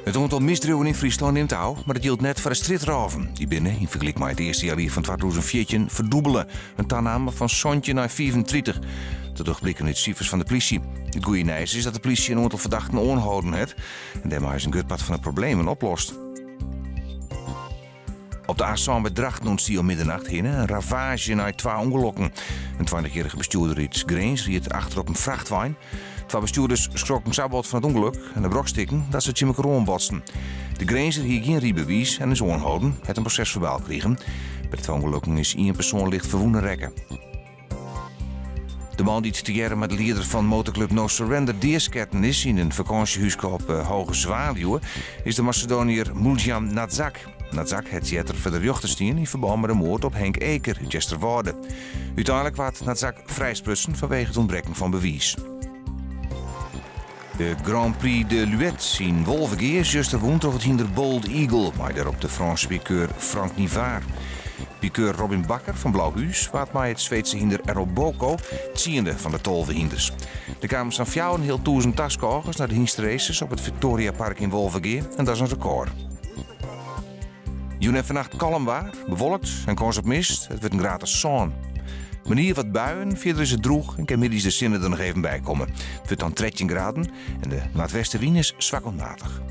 Het aantal misdrijven in Friesland neemt af, maar dat geldt net voor de stritraven. Die binnen, in vergelijking met het eerste jaar van 2014, verdubbelen. Een toename van Sontje naar 35. Dat blikken uit cijfers van de politie. Het goede nieuws is dat de politie een aantal verdachten aanhouden heeft. En daarmee is een gutpad van de problemen oplost. Op de A7 bij Drachten ontstond om middernacht heen een ravage naar 2 ongelukken. Een 20-jarige bestuurder uit Greens reed achter op een vrachtwagen. 2 bestuurders schrokken sabot van het ongeluk en de brokstikken dat ze het in elkaar botsten. De Greenser hier geen rijbewijs en is aanhouden, het een proces verbaal kregen. Bij de 2 ongelukken is 1 persoon licht verwonden rekken. De man die te jaren met de leider van motorclub No Surrender deersketten is in een vakantiehuis op Hoge Zwaluwen, is de Macedoniër Muljan Nadzak. Nadzak het jetter voor de rechterstien in verband met de moord op Henk Eker uit Jesterwoude. Uiteindelijk werd Nadzak vrijsprutsen vanwege het ontbreken van bewijs. De Grand Prix de Luet in Wolvengeer is juist woont op het hinder Bold Eagle, maar daarop de Franse piqueur Frank Nivard. Piqueur Robin Bakker van Blauwhuis waard mij het Zweedse hinder Aeroboko, tiende van de 12 hinders. De kamers van Fjouwen heel 1000 taskogers naar de hingstraces op het Victoria Park in Wolvengeer en dat is een record. Joen en vannacht kalm waar, bewolkt en kans op mist, het wordt een gratis zon. Manier wat buien, verder is het droog en kan middags de zinnen er nog even bij komen. Het wordt dan 13 graden en de noordwestenwind is zwak onmatig.